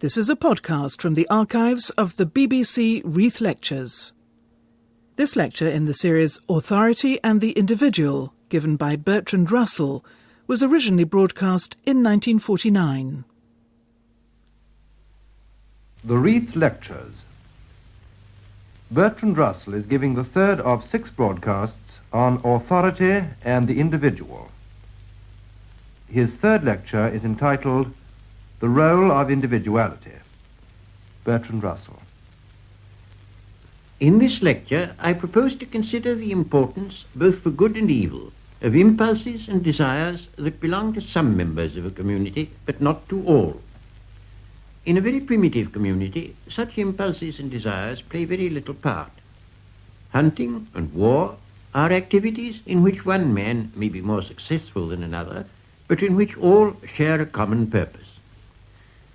This is a podcast from the archives of the BBC Reith Lectures. This lecture in the series Authority and the Individual, given by Bertrand Russell, was originally broadcast in 1949. The Reith Lectures. Bertrand Russell is giving the third of 6 broadcasts on authority and the individual. His third lecture is entitled The Role of Individuality. Bertrand Russell. In this lecture, I propose to consider the importance, both for good and evil, of impulses and desires that belong to some members of a community, but not to all. In a very primitive community, such impulses and desires play very little part. Hunting and war are activities in which one man may be more successful than another, but in which all share a common purpose.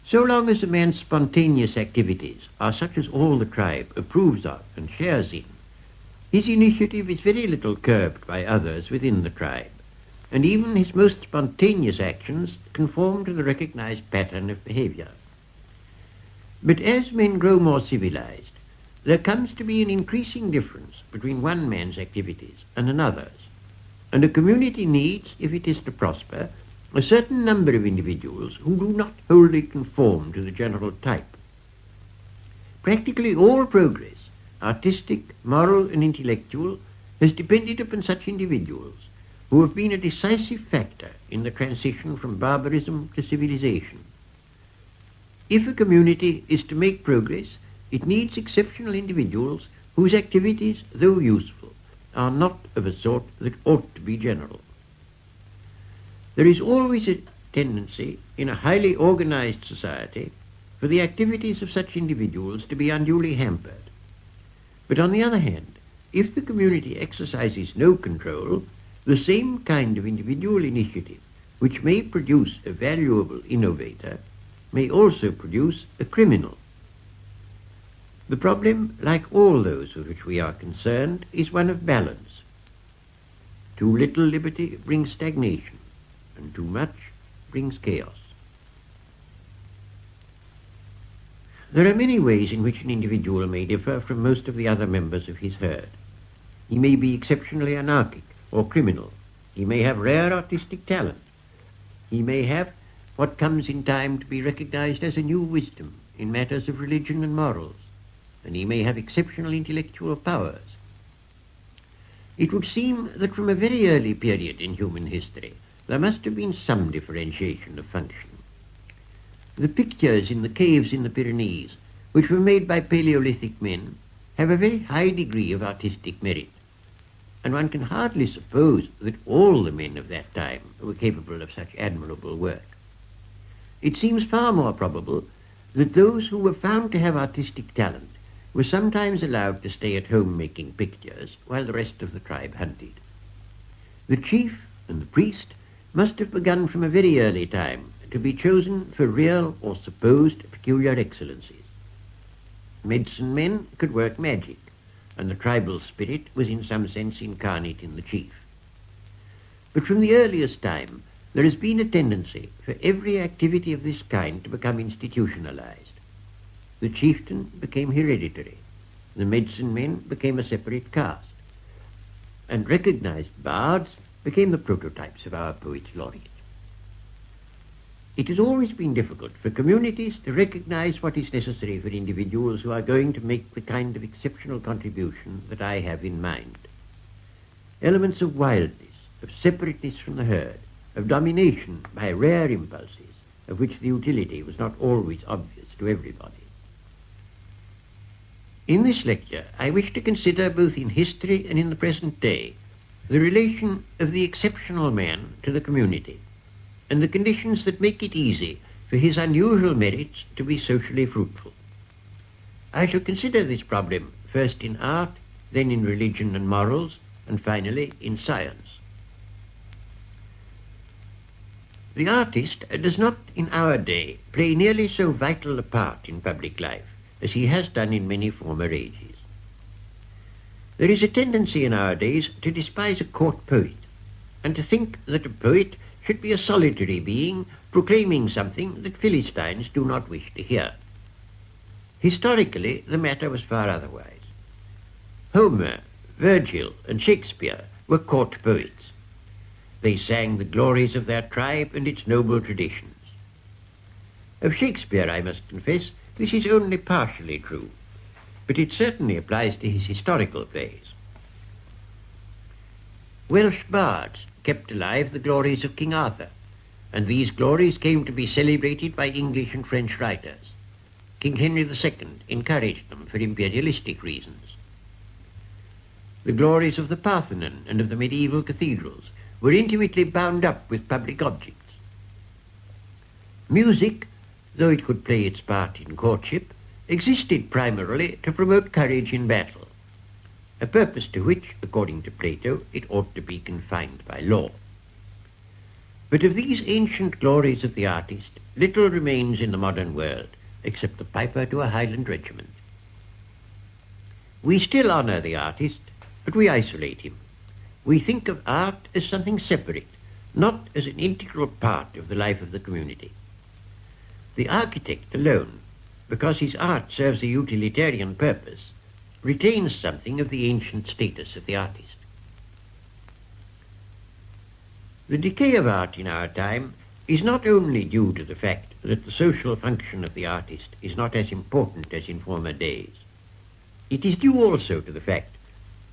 So long as a man's spontaneous activities are such as all the tribe approves of and shares in, his initiative is very little curbed by others within the tribe, and even his most spontaneous actions conform to the recognized pattern of behavior. But as men grow more civilized, there comes to be an increasing difference between one man's activities and another's, and a community needs, if it is to prosper, a certain number of individuals who do not wholly conform to the general type. Practically all progress, artistic, moral and intellectual, has depended upon such individuals who have been a decisive factor in the transition from barbarism to civilization. If a community is to make progress, it needs exceptional individuals whose activities, though useful, are not of a sort that ought to be general. There is always a tendency in a highly organized society for the activities of such individuals to be unduly hampered. But on the other hand, if the community exercises no control, the same kind of individual initiative which may produce a valuable innovator may also produce a criminal. The problem, like all those with which we are concerned, is one of balance. Too little liberty brings stagnation, and too much brings chaos. There are many ways in which an individual may differ from most of the other members of his herd. He may be exceptionally anarchic or criminal. He may have rare artistic talent. He may have what comes in time to be recognized as a new wisdom in matters of religion and morals, and he may have exceptional intellectual powers. It would seem that from a very early period in human history, there must have been some differentiation of function. The pictures in the caves in the Pyrenees, which were made by Paleolithic men, have a very high degree of artistic merit, and one can hardly suppose that all the men of that time were capable of such admirable work. It seems far more probable that those who were found to have artistic talent were sometimes allowed to stay at home making pictures while the rest of the tribe hunted. The chief and the priest must have begun from a very early time to be chosen for real or supposed peculiar excellencies. Medicine men could work magic, and the tribal spirit was in some sense incarnate in the chief. But from the earliest time, there has been a tendency for every activity of this kind to become institutionalized. The chieftain became hereditary, the medicine men became a separate caste, and recognized bards became the prototypes of our poets laureate. It has always been difficult for communities to recognize what is necessary for individuals who are going to make the kind of exceptional contribution that I have in mind. Elements of wildness, of separateness from the herd, of domination by rare impulses, of which the utility was not always obvious to everybody. In this lecture, I wish to consider both in history and in the present day the relation of the exceptional man to the community, and the conditions that make it easy for his unusual merits to be socially fruitful. I shall consider this problem first in art, then in religion and morals, and finally in science. The artist does not in our day play nearly so vital a part in public life as he has done in many former ages. There is a tendency in our days to despise a court poet, and to think that a poet should be a solitary being proclaiming something that Philistines do not wish to hear. Historically, the matter was far otherwise. Homer, Virgil, and Shakespeare were court poets. They sang the glories of their tribe and its noble traditions. Of Shakespeare, I must confess, this is only partially true, but it certainly applies to his historical plays. Welsh bards kept alive the glories of King Arthur, and these glories came to be celebrated by English and French writers. King Henry II encouraged them for imperialistic reasons. The glories of the Parthenon and of the medieval cathedrals were intimately bound up with public objects. Music, though it could play its part in courtship, existed primarily to promote courage in battle, a purpose to which, according to Plato, it ought to be confined by law. But of these ancient glories of the artist, little remains in the modern world, except the piper to a Highland regiment. We still honour the artist, but we isolate him. We think of art as something separate, not as an integral part of the life of the community. The architect alone, because his art serves a utilitarian purpose, retains something of the ancient status of the artist. The decay of art in our time is not only due to the fact that the social function of the artist is not as important as in former days. It is due also to the fact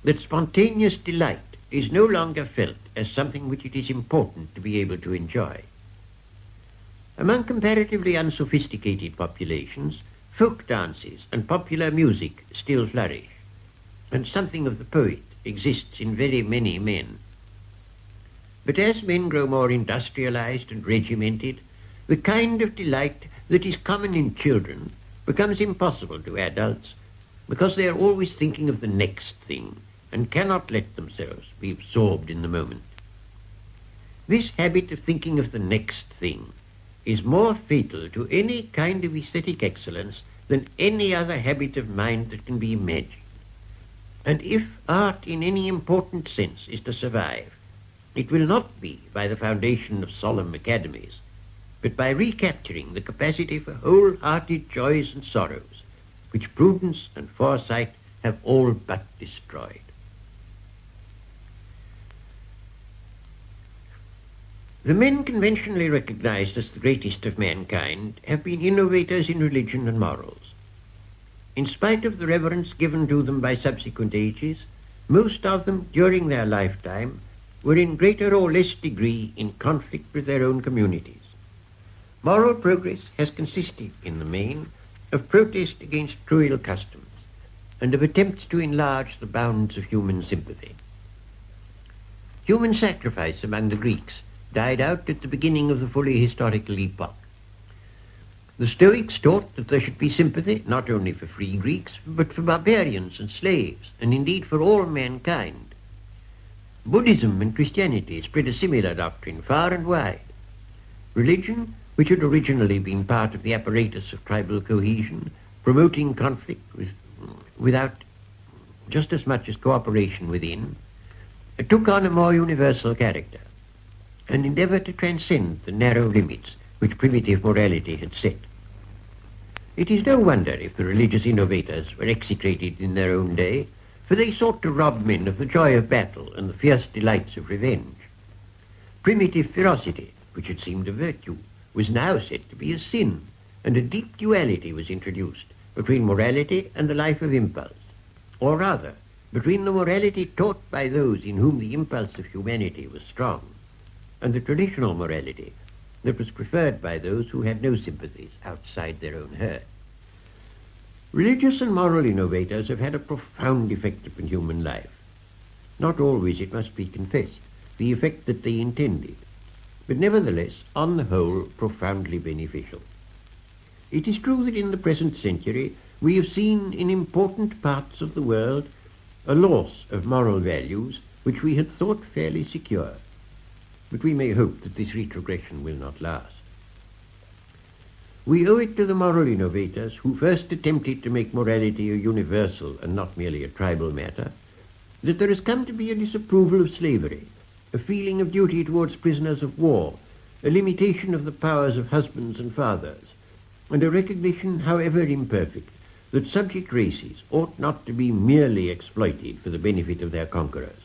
that spontaneous delight is no longer felt as something which it is important to be able to enjoy. Among comparatively unsophisticated populations, folk dances and popular music still flourish, and something of the poet exists in very many men. But as men grow more industrialized and regimented, the kind of delight that is common in children becomes impossible to adults because they are always thinking of the next thing and cannot let themselves be absorbed in the moment. This habit of thinking of the next thing is more fatal to any kind of aesthetic excellence than any other habit of mind that can be imagined. And if art in any important sense is to survive, it will not be by the foundation of solemn academies, but by recapturing the capacity for whole-hearted joys and sorrows, which prudence and foresight have all but destroyed. The men conventionally recognized as the greatest of mankind have been innovators in religion and morals. In spite of the reverence given to them by subsequent ages, most of them during their lifetime were in greater or less degree in conflict with their own communities. Moral progress has consisted, in the main, of protest against cruel customs and of attempts to enlarge the bounds of human sympathy. Human sacrifice among the Greeks died out at the beginning of the fully historical epoch. The Stoics taught that there should be sympathy not only for free Greeks, but for barbarians and slaves, and indeed for all mankind. Buddhism and Christianity spread a similar doctrine far and wide. Religion, which had originally been part of the apparatus of tribal cohesion, promoting conflict without just as much as cooperation within, took on a more universal character, an endeavor to transcend the narrow limits which primitive morality had set. It is no wonder if the religious innovators were execrated in their own day, for they sought to rob men of the joy of battle and the fierce delights of revenge. Primitive ferocity, which had seemed a virtue, was now said to be a sin, and a deep duality was introduced between morality and the life of impulse, or rather, between the morality taught by those in whom the impulse of humanity was strong, and the traditional morality that was preferred by those who had no sympathies outside their own herd. Religious and moral innovators have had a profound effect upon human life. Not always, it must be confessed, the effect that they intended, but nevertheless, on the whole, profoundly beneficial. It is true that in the present century we have seen in important parts of the world a loss of moral values which we had thought fairly secure, but we may hope that this retrogression will not last. We owe it to the moral innovators who first attempted to make morality a universal and not merely a tribal matter, that there has come to be a disapproval of slavery, a feeling of duty towards prisoners of war, a limitation of the powers of husbands and fathers, and a recognition, however imperfect, that subject races ought not to be merely exploited for the benefit of their conquerors.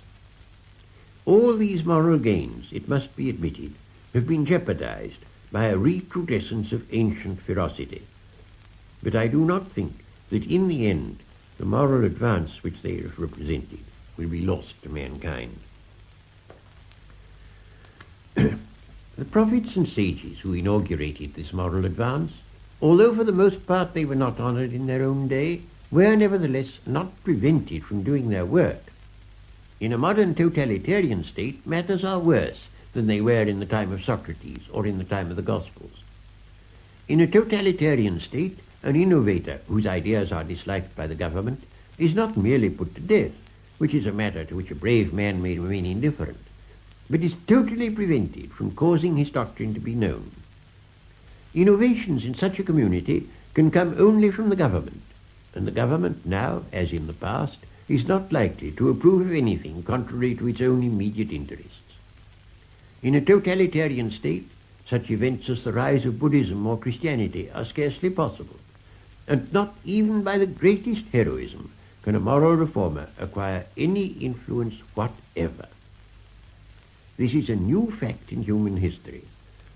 All these moral gains, it must be admitted, have been jeopardized by a recrudescence of ancient ferocity. But I do not think that in the end the moral advance which they have represented will be lost to mankind. The prophets and sages who inaugurated this moral advance, although for the most part they were not honoured in their own day, were nevertheless not prevented from doing their work. In a modern totalitarian state, matters are worse than they were in the time of Socrates or in the time of the Gospels. In a totalitarian state, an innovator whose ideas are disliked by the government is not merely put to death, which is a matter to which a brave man may remain indifferent, but is totally prevented from causing his doctrine to be known. Innovations in such a community can come only from the government, and the government now, as in the past, is not likely to approve of anything contrary to its own immediate interests. In a totalitarian state, such events as the rise of Buddhism or Christianity are scarcely possible, and not even by the greatest heroism can a moral reformer acquire any influence whatever. This is a new fact in human history,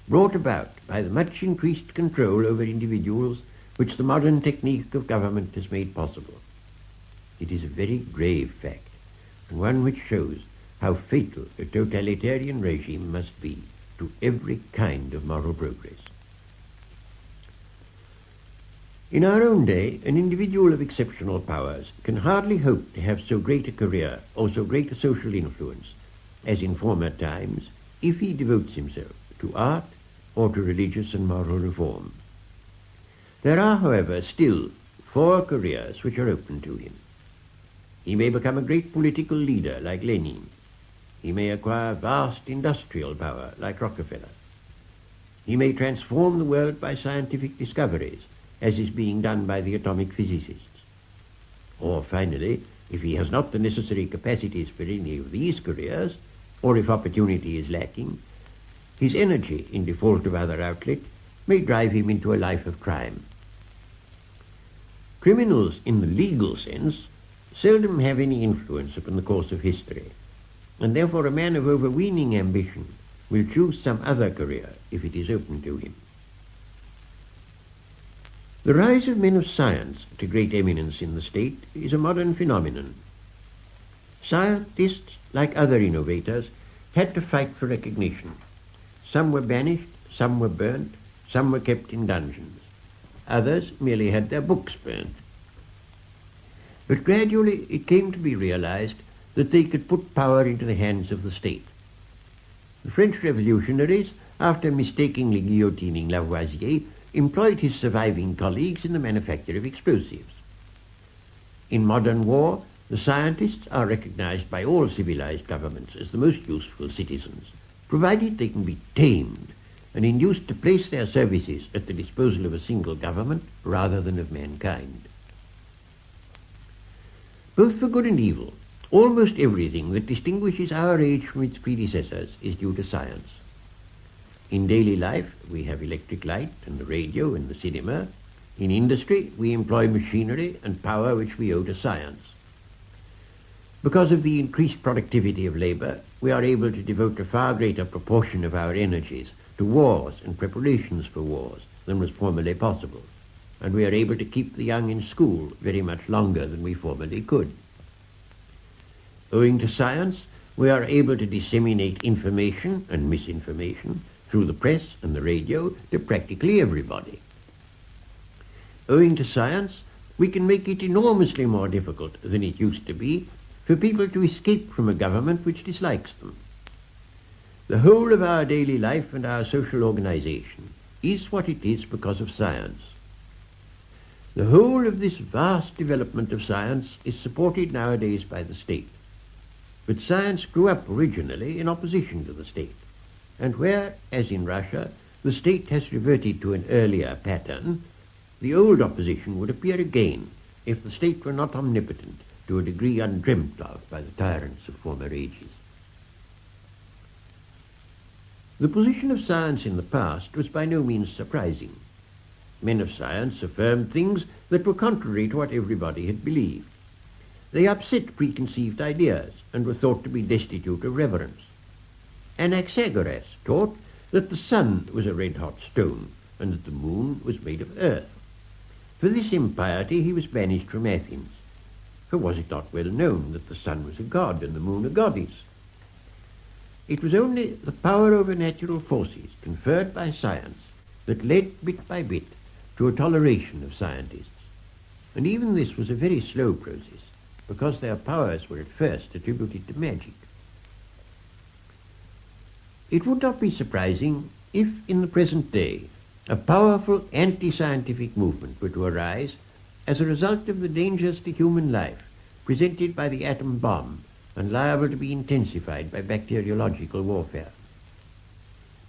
brought about by the much increased control over individuals which the modern technique of government has made possible. It is a very grave fact, and one which shows how fatal a totalitarian regime must be to every kind of moral progress. In our own day, an individual of exceptional powers can hardly hope to have so great a career or so great a social influence as in former times if he devotes himself to art or to religious and moral reform. There are, however, still 4 careers which are open to him. He may become a great political leader like Lenin. He may acquire vast industrial power like Rockefeller. He may transform the world by scientific discoveries, as is being done by the atomic physicists. Or finally, if he has not the necessary capacities for any of these careers, or if opportunity is lacking, his energy, in default of other outlet, may drive him into a life of crime. Criminals in the legal sense seldom have any influence upon the course of history, and therefore a man of overweening ambition will choose some other career if it is open to him. The rise of men of science to great eminence in the state is a modern phenomenon. Scientists, like other innovators, had to fight for recognition. Some were banished, some were burnt, some were kept in dungeons. Others merely had their books burnt. But gradually it came to be realized that they could put power into the hands of the state. The French revolutionaries, after mistakenly guillotining Lavoisier, employed his surviving colleagues in the manufacture of explosives. In modern war, the scientists are recognized by all civilized governments as the most useful citizens, provided they can be tamed and induced to place their services at the disposal of a single government rather than of mankind. Both for good and evil, almost everything that distinguishes our age from its predecessors is due to science. In daily life, we have electric light and the radio and the cinema. In industry, we employ machinery and power which we owe to science. Because of the increased productivity of labor, we are able to devote a far greater proportion of our energies to wars and preparations for wars than was formerly possible, and we are able to keep the young in school very much longer than we formerly could. Owing to science, we are able to disseminate information and misinformation through the press and the radio to practically everybody. Owing to science, we can make it enormously more difficult than it used to be for people to escape from a government which dislikes them. The whole of our daily life and our social organization is what it is because of science. The whole of this vast development of science is supported nowadays by the state. But science grew up originally in opposition to the state, and where, as in Russia, the state has reverted to an earlier pattern, the old opposition would appear again if the state were not omnipotent to a degree undreamt of by the tyrants of former ages. The position of science in the past was by no means surprising. Men of science affirmed things that were contrary to what everybody had believed. They upset preconceived ideas and were thought to be destitute of reverence. Anaxagoras taught that the sun was a red-hot stone and that the moon was made of earth. For this impiety he was banished from Athens. For was it not well known that the sun was a god and the moon a goddess? It was only the power over natural forces conferred by science that led bit by bit to a toleration of scientists. And even this was a very slow process, because their powers were at first attributed to magic. It would not be surprising if, in the present day, a powerful anti-scientific movement were to arise as a result of the dangers to human life presented by the atom bomb and liable to be intensified by bacteriological warfare.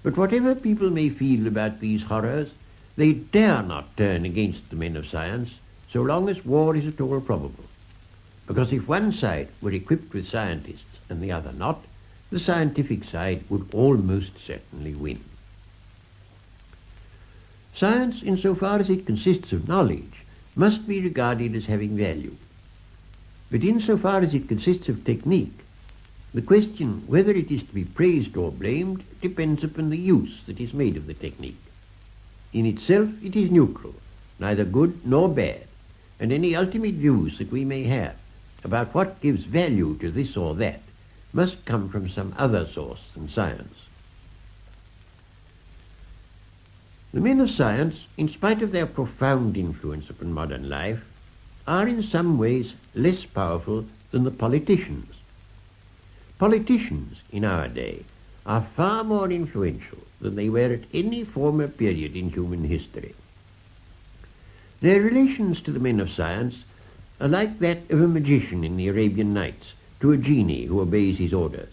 But whatever people may feel about these horrors, they dare not turn against the men of science so long as war is at all probable. Because if one side were equipped with scientists and the other not, the scientific side would almost certainly win. Science, insofar as it consists of knowledge, must be regarded as having value. But insofar as it consists of technique, the question whether it is to be praised or blamed depends upon the use that is made of the technique. In itself it is neutral, neither good nor bad, and any ultimate views that we may have about what gives value to this or that must come from some other source than science. The men of science, in spite of their profound influence upon modern life, are in some ways less powerful than the politicians. Politicians in our day are far more influential than they were at any former period in human history. Their relations to the men of science are like that of a magician in the Arabian Nights to a genie who obeys his orders.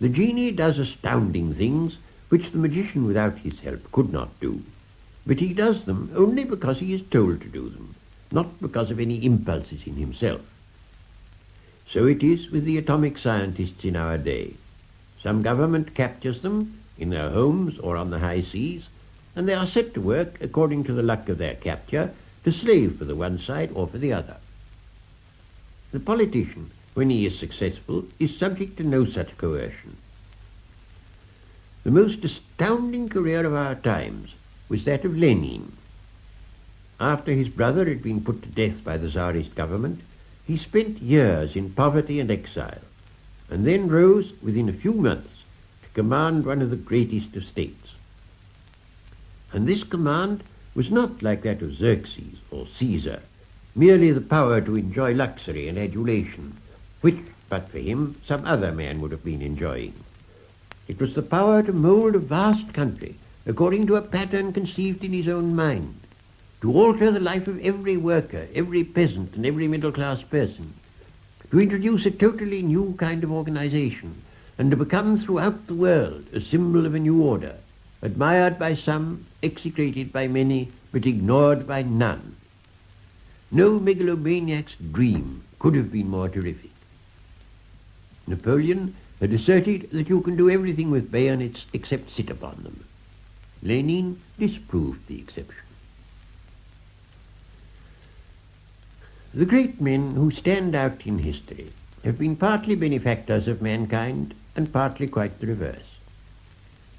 The genie does astounding things which the magician without his help could not do, but he does them only because he is told to do them, not because of any impulses in himself. So it is with the atomic scientists in our day. Some government captures them in their homes or on the high seas, and they are set to work according to the luck of their capture to slave for the one side or for the other. The politician, when he is successful, is subject to no such coercion. The most astounding career of our times was that of Lenin. After his brother had been put to death by the Tsarist government, he spent years in poverty and exile, and then rose within a few months to command one of the greatest of states. And this command was not like that of Xerxes or Caesar, merely the power to enjoy luxury and adulation, which, but for him, some other man would have been enjoying. It was the power to mould a vast country according to a pattern conceived in his own mind, to alter the life of every worker, every peasant, and every middle-class person, to introduce a totally new kind of organization, and to become throughout the world a symbol of a new order, admired by some, execrated by many, but ignored by none. No megalomaniac's dream could have been more terrific. Napoleon had asserted that you can do everything with bayonets except sit upon them. Lenin disproved the exception. The great men who stand out in history have been partly benefactors of mankind and partly quite the reverse.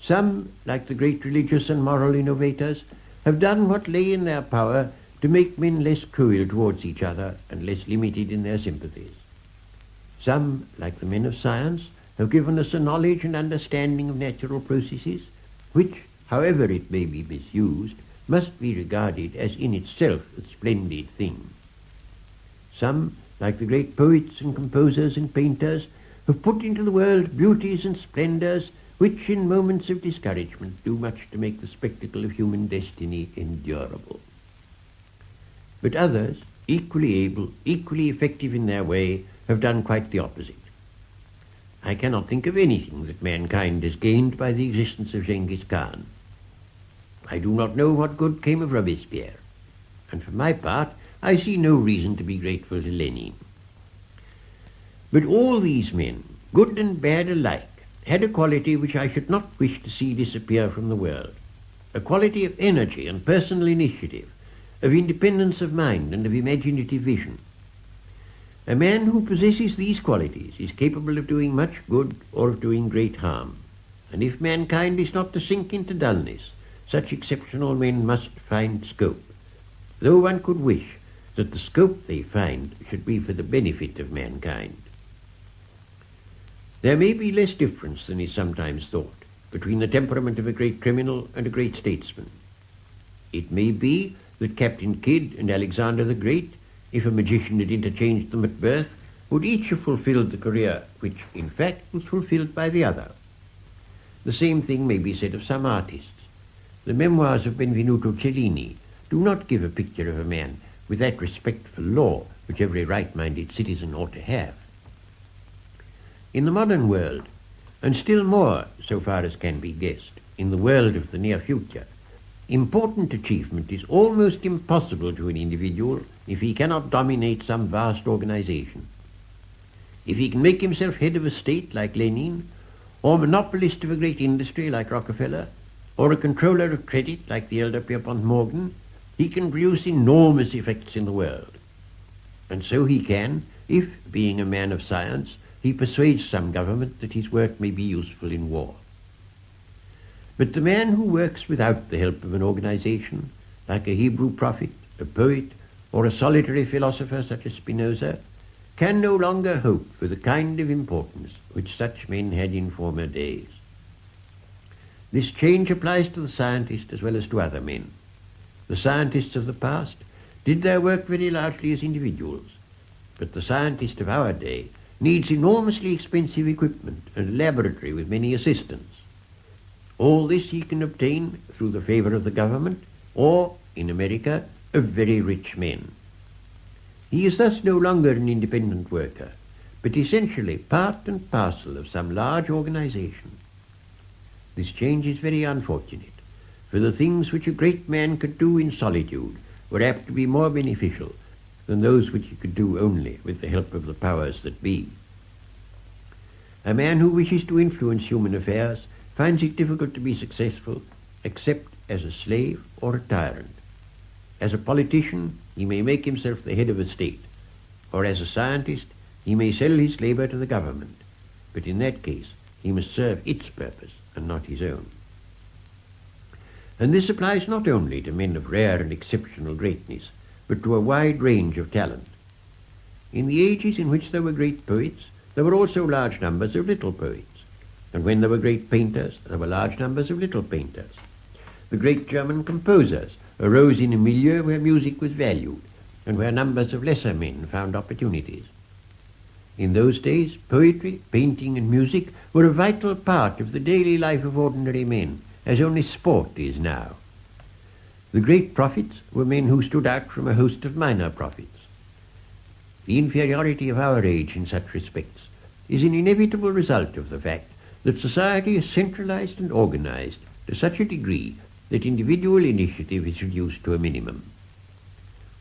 Some, like the great religious and moral innovators, have done what lay in their power to make men less cruel towards each other and less limited in their sympathies. Some, like the men of science, have given us a knowledge and understanding of natural processes, which, however it may be misused, must be regarded as in itself a splendid thing. Some, like the great poets and composers and painters, have put into the world beauties and splendors which in moments of discouragement do much to make the spectacle of human destiny endurable. But others, equally able, equally effective in their way, have done quite the opposite. I cannot think of anything that mankind has gained by the existence of Genghis Khan. I do not know what good came of Robespierre, and for my part, I see no reason to be grateful to Lenin. But all these men, good and bad alike, had a quality which I should not wish to see disappear from the world, a quality of energy and personal initiative, of independence of mind and of imaginative vision. A man who possesses these qualities is capable of doing much good or of doing great harm, and if mankind is not to sink into dullness, such exceptional men must find scope, though one could wish that the scope they find should be for the benefit of mankind. There may be less difference than is sometimes thought between the temperament of a great criminal and a great statesman. It may be that Captain Kidd and Alexander the Great, if a magician had interchanged them at birth, would each have fulfilled the career which, in fact, was fulfilled by the other. The same thing may be said of some artists. The memoirs of Benvenuto Cellini do not give a picture of a man with that respect for law which every right-minded citizen ought to have. In the modern world, and still more, so far as can be guessed, in the world of the near future, important achievement is almost impossible to an individual if he cannot dominate some vast organization. If he can make himself head of a state like Lenin, or monopolist of a great industry like Rockefeller, or a controller of credit like the elder Pierpont Morgan, he can produce enormous effects in the world. And so he can, if, being a man of science, he persuades some government that his work may be useful in war. But the man who works without the help of an organization, like a Hebrew prophet, a poet, or a solitary philosopher such as Spinoza, can no longer hope for the kind of importance which such men had in former days. This change applies to the scientist as well as to other men. The scientists of the past did their work very largely as individuals, but the scientist of our day needs enormously expensive equipment and a laboratory with many assistants. All this he can obtain through the favor of the government or, in America, of very rich men. He is thus no longer an independent worker, but essentially part and parcel of some large organization. This change is very unfortunate, for the things which a great man could do in solitude were apt to be more beneficial than those which he could do only with the help of the powers that be. A man who wishes to influence human affairs finds it difficult to be successful except as a slave or a tyrant. As a politician, he may make himself the head of a state, or as a scientist, he may sell his labor to the government, but in that case he must serve its purpose and not his own. And this applies not only to men of rare and exceptional greatness, but to a wide range of talent. In the ages in which there were great poets, there were also large numbers of little poets, and when there were great painters, there were large numbers of little painters. The great German composers arose in a milieu where music was valued, and where numbers of lesser men found opportunities. In those days, poetry, painting, and music were a vital part of the daily life of ordinary men, as only sport is now. The great prophets were men who stood out from a host of minor prophets. The inferiority of our age in such respects is an inevitable result of the fact that society is centralized and organized to such a degree that individual initiative is reduced to a minimum.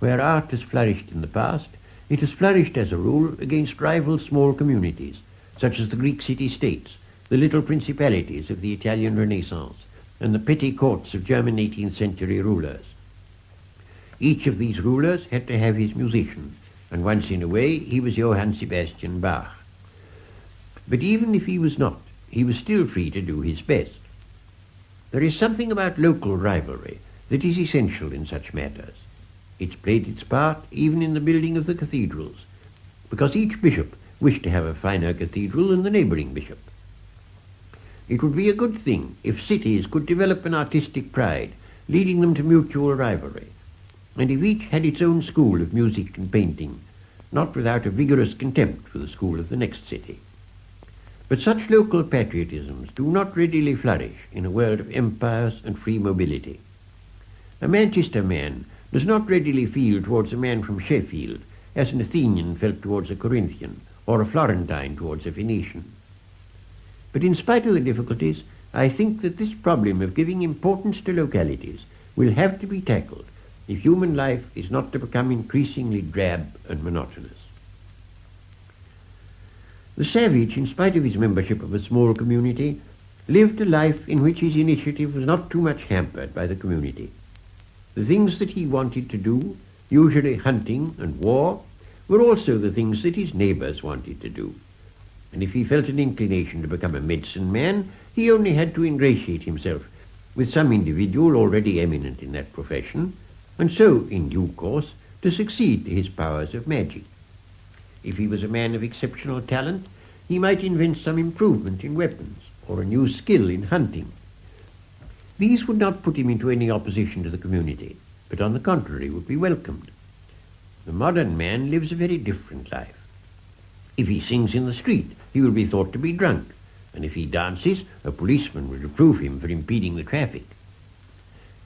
Where art has flourished in the past, it has flourished as a rule against rival small communities, such as the Greek city-states, the little principalities of the Italian Renaissance, and the petty courts of German 18th century rulers. Each of these rulers had to have his musician, and once in a way he was Johann Sebastian Bach. But even if he was not, he was still free to do his best. There is something about local rivalry that is essential in such matters. It's played its part even in the building of the cathedrals, because each bishop wished to have a finer cathedral than the neighboring bishop. It would be a good thing if cities could develop an artistic pride, leading them to mutual rivalry, and if each had its own school of music and painting, not without a vigorous contempt for the school of the next city. But such local patriotisms do not readily flourish in a world of empires and free mobility. A Manchester man does not readily feel towards a man from Sheffield as an Athenian felt towards a Corinthian, or a Florentine towards a Venetian. But in spite of the difficulties, I think that this problem of giving importance to localities will have to be tackled if human life is not to become increasingly drab and monotonous. The savage, in spite of his membership of a small community, lived a life in which his initiative was not too much hampered by the community. The things that he wanted to do, usually hunting and war, were also the things that his neighbours wanted to do. And if he felt an inclination to become a medicine man, he only had to ingratiate himself with some individual already eminent in that profession, and so, in due course, to succeed to his powers of magic. If he was a man of exceptional talent, he might invent some improvement in weapons, or a new skill in hunting. These would not put him into any opposition to the community, but on the contrary would be welcomed. The modern man lives a very different life. If he sings in the street, he will be thought to be drunk, and if he dances, a policeman will reprove him for impeding the traffic.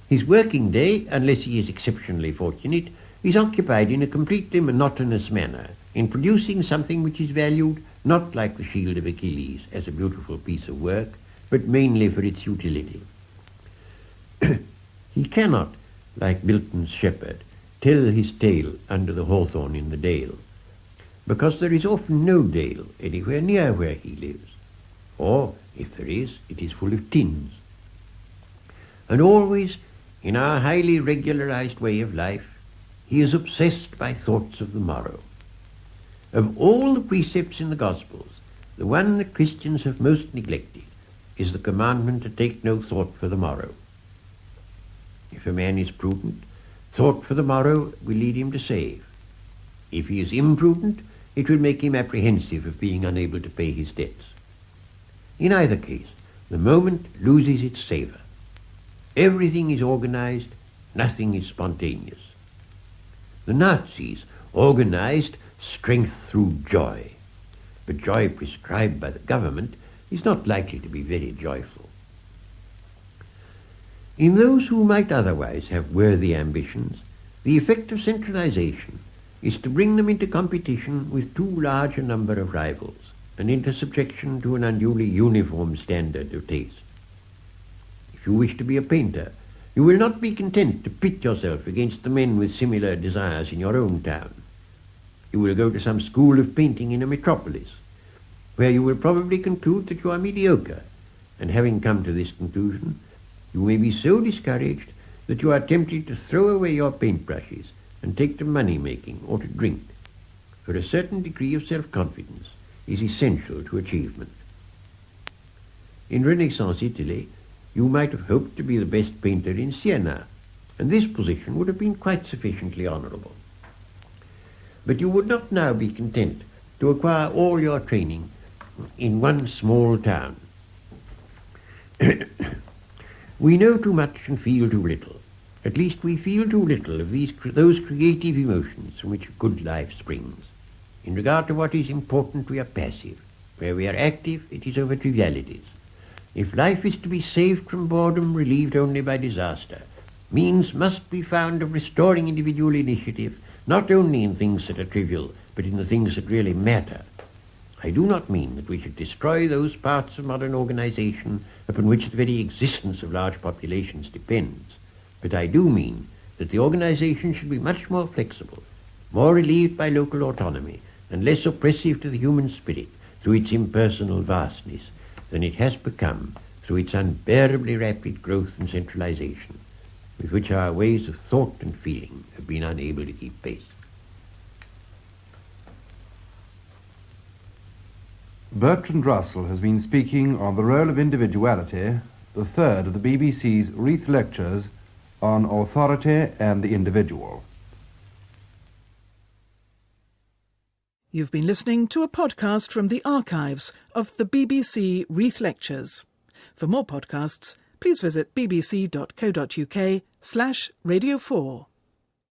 His working day, unless he is exceptionally fortunate, is occupied in a completely monotonous manner in producing something which is valued not like the Shield of Achilles as a beautiful piece of work, but mainly for its utility. He cannot, like Milton's shepherd, tell his tale under the hawthorn in the dale, because there is often no dale anywhere near where he lives, or, if there is, it is full of tins. And always, in our highly regularized way of life, he is obsessed by thoughts of the morrow. Of all the precepts in the Gospels, the one that Christians have most neglected is the commandment to take no thought for the morrow. If a man is prudent, thought for the morrow will lead him to save. If he is imprudent, it will make him apprehensive of being unable to pay his debts. In either case, the moment loses its savour. Everything is organized, nothing is spontaneous. The Nazis organized strength through joy, but joy prescribed by the government is not likely to be very joyful. In those who might otherwise have worthy ambitions, the effect of centralization is to bring them into competition with too large a number of rivals, and into subjection to an unduly uniform standard of taste. If you wish to be a painter, you will not be content to pit yourself against the men with similar desires in your own town. You will go to some school of painting in a metropolis, where you will probably conclude that you are mediocre, and having come to this conclusion, you may be so discouraged that you are tempted to throw away your paintbrushes and take to money-making or to drink, for a certain degree of self-confidence is essential to achievement. In Renaissance Italy, you might have hoped to be the best painter in Siena, and this position would have been quite sufficiently honourable. But you would not now be content to acquire all your training in one small town. We know too much and feel too little. At least we feel too little of those creative emotions from which a good life springs. In regard to what is important, we are passive. Where we are active, it is over trivialities. If life is to be saved from boredom, relieved only by disaster, means must be found of restoring individual initiative, not only in things that are trivial, but in the things that really matter. I do not mean that we should destroy those parts of modern organization upon which the very existence of large populations depends, but I do mean that the organization should be much more flexible, more relieved by local autonomy, and less oppressive to the human spirit through its impersonal vastness than it has become through its unbearably rapid growth and centralization, with which our ways of thought and feeling have been unable to keep pace. Bertrand Russell has been speaking on the role of individuality, the third of the BBC's Reith lectures on authority and the individual. You've been listening to a podcast from the archives of the BBC Reith Lectures. For more podcasts, please visit bbc.co.uk/Radio4.